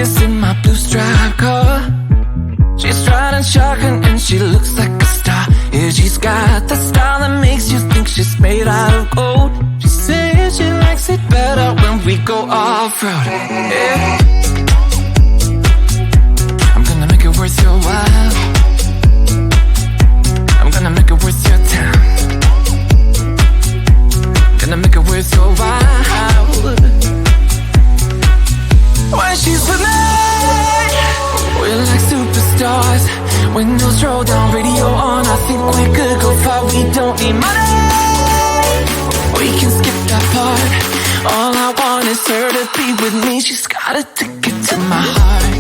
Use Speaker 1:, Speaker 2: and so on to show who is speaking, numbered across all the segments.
Speaker 1: Vegas in my blue striped car. She's riding shotgun and she looks like a star. Yeah, she's got the style that makes you think she's made out of gold. She says she likes it better when we go off-road. Yeah. I'm gonna make it worth your while. I'm gonna make it worth your time. Gonna make it worth your while. When she's with me, we're like superstars. Windows roll down, radio on. I think we could go far. We don't need money. We can skip that part. All I want is her to be with me. She's got a ticket to my heart.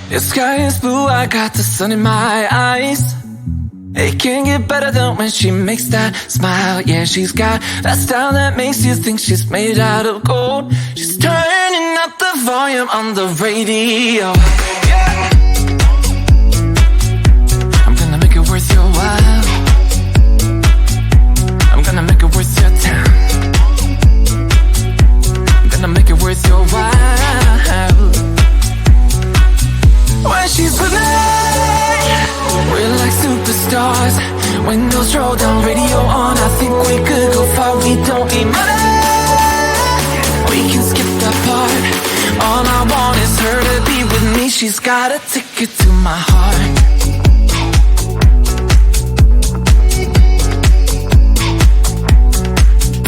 Speaker 1: The sky is blue, I got the sun in my eyes. It can't get better than when she makes that smile. Yeah, she's got that style that makes you think she's made out of gold. She's turning up the volume on the radio. Yeah. I'm gonna make it worth your while. I'm gonna make it worth your time. I'm gonna make it worth your while. When she's with me, we're like superstars. Windows roll down, radio on. I think we could go far. We don't need money. We can skip that part. All I want is her to be with me. She's got a ticket to my heart.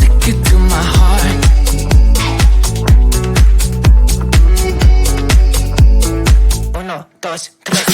Speaker 1: Ticket to my heart. Uno, dos, tres,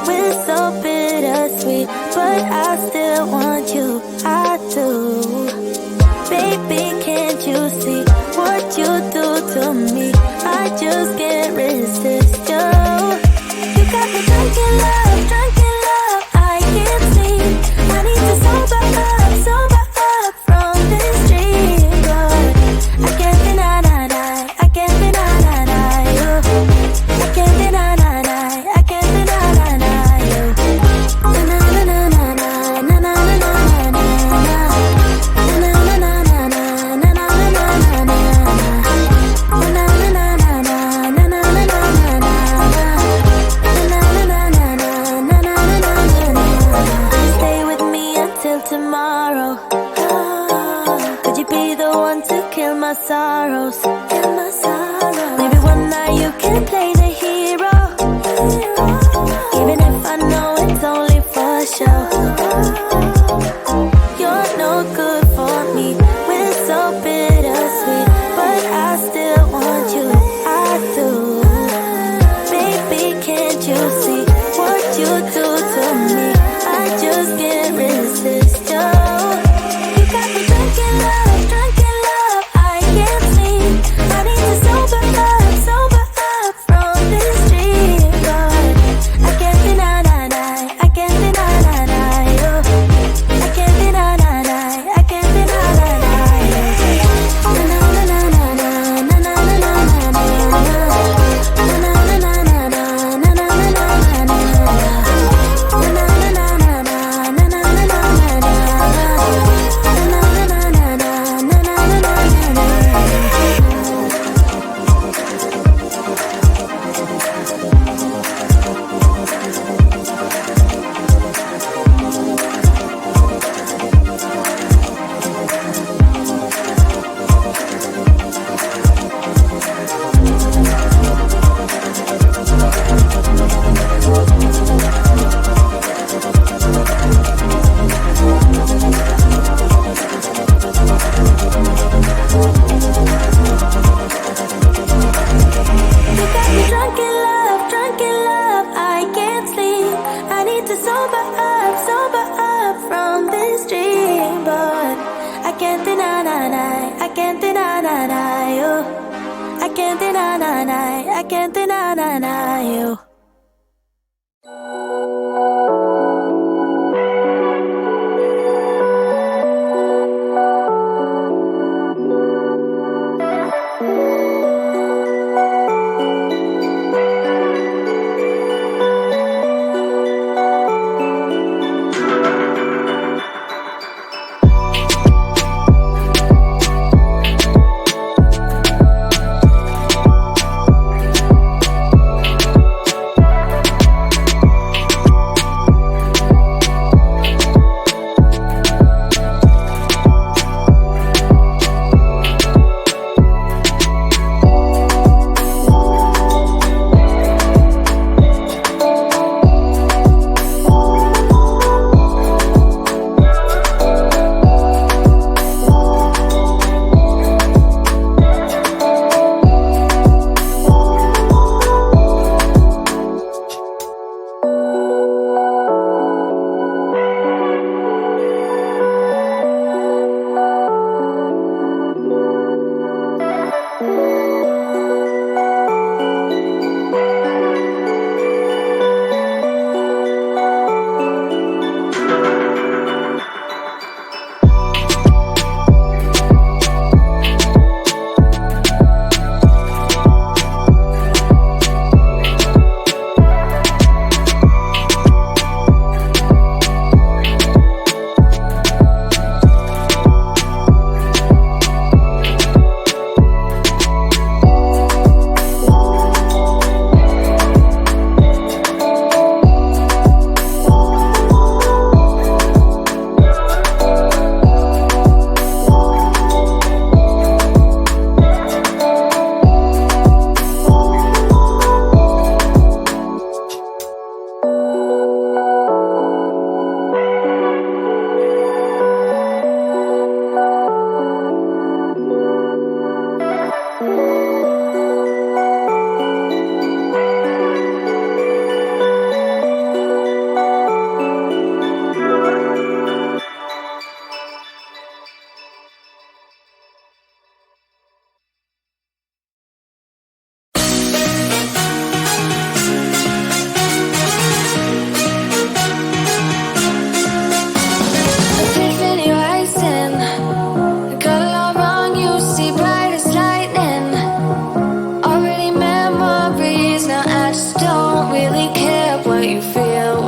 Speaker 2: We're so bittersweet, but I still want you, I do. Baby, can't you see what you do to me? I just can't resist you. You got me drunk in love, I can't sleep. I need to sober up from this dream. But I can't deny, I can't deny you. I can't deny, I can't deny you. Na na na na na na na na na na Stay with me until tomorrow. Could you be the one to kill my sorrows? Maybe one night you can play the hero, even if I know it's only for show. You're no good for me. We're so bittersweet, but I still want you. I do. Baby, can't you see what you do to me? I just can't resist you. You got me drunk in love, I can't sleep. I need to sober up from this dream. But I can't deny, I can't deny you. I can't deny, I can't deny you. Na na na na na na na na na na You got me drunk in love, I can't sleep. I need to sober up from this dream. But I can't deny, I can't deny you. I can't deny, I can't deny you.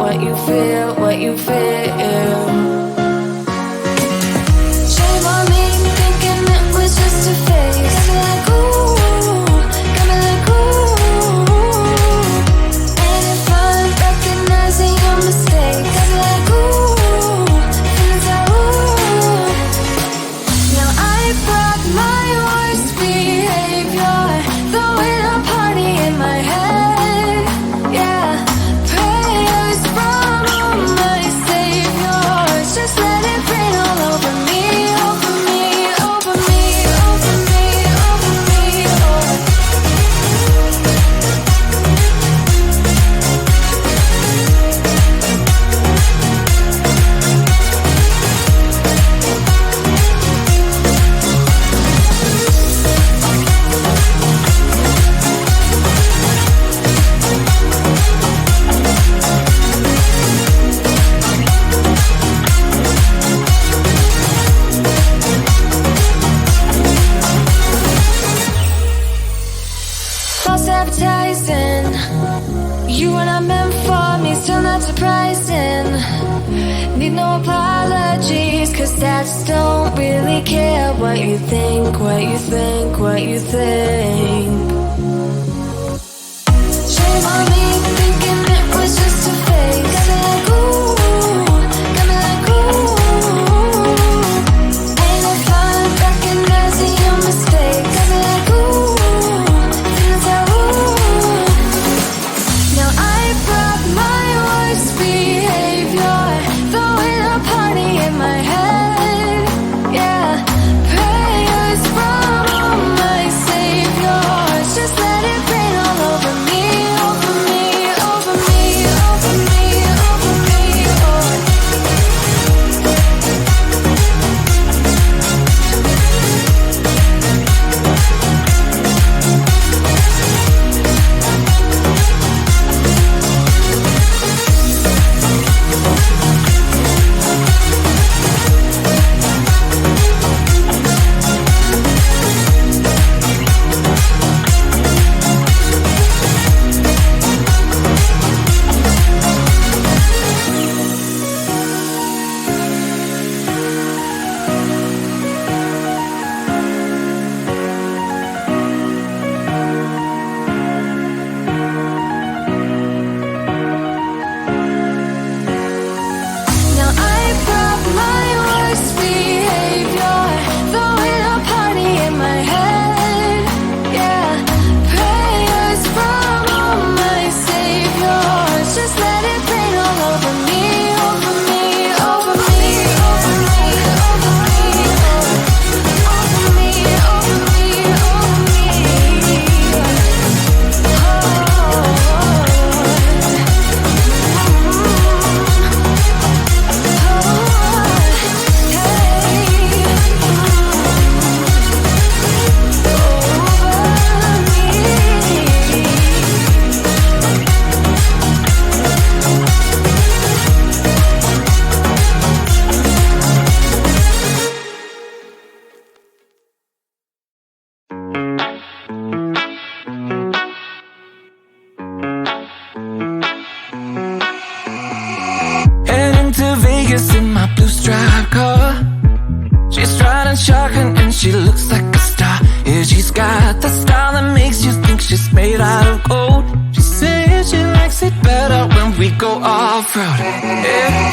Speaker 2: what you feel, what you feel. Shame on me thinking it was just a phase. Got me like ooh, got me like ooh. Ain't it fun recognizing your mistakes? Got me like ooh, feelings like ooh. Now I brought my worst behavior, throwing a party in my head. Yeah, prayers from my saviors. Just let it rain all over me, over me, over me, over me, over me. False advertising, you were not meant for me, still not surprising. Need no apologies, cause I just don't really care what you think, what you think, what you think. Shame on me thinking it was just a phase. Got me like ooh, got me like ooh. Ain't it fun recognizing your mistakes? Got me like ooh, feelings like ooh. Now I brought my worst behavior, throwing a party in my head. Yeah, prayers from my saviors. Just let it rain all over me, over me, over me, over me, over me. Now I brought my worst behavior, throwing a party in my head. Yeah, prayers from my saviors. Just let it rain all over me, over me, over me, over me, over me, over me, over me, over
Speaker 1: Heading to Vegas in my blue striped car. She's riding shotgun and she looks like a star. Yeah, she's got the style that makes you think she's made out of gold. She says she likes it better when we go off-road. Yeah.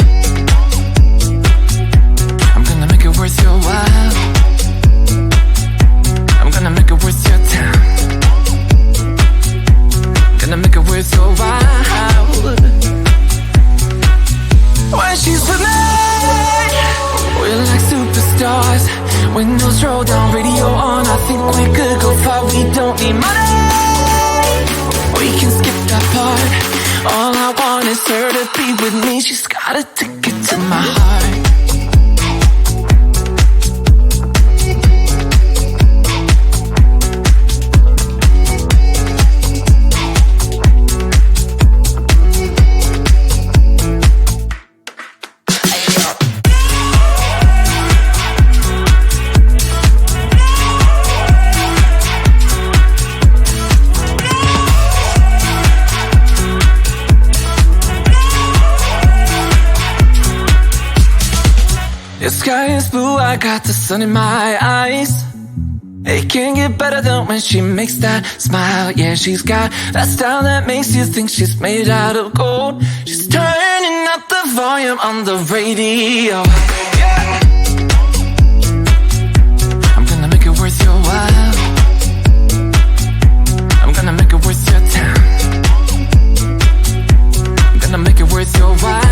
Speaker 1: I'm gonna make it worth your while. I'm gonna make it worth your time. Gonna make it worth your while. When she's with me, we're like superstars. Windows roll down, radio on. I think we could go far. We don't need money. We can skip that part. All I want is her to be with me. She's got a ticket to my heart. Your sky is blue, I got the sun in my eyes. It can't get better than when she makes that smile. Yeah, she's got that style that makes you think she's made out of gold. She's turning up the volume on the radio. Yeah. I'm gonna make it worth your while. I'm gonna make it worth your time. I'm gonna make it worth your while.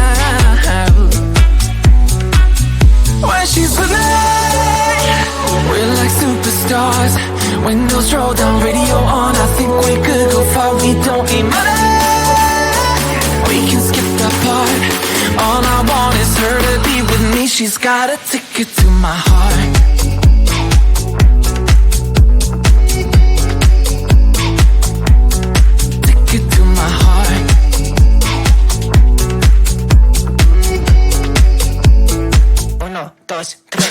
Speaker 1: When she's with me, we're like superstars. Windows roll down, radio on. I think we could go far. We don't need money. We can skip that part. All I want is her to be with me. She's got a ticket to my heart. Ticket to my heart. Uno, dos, tres.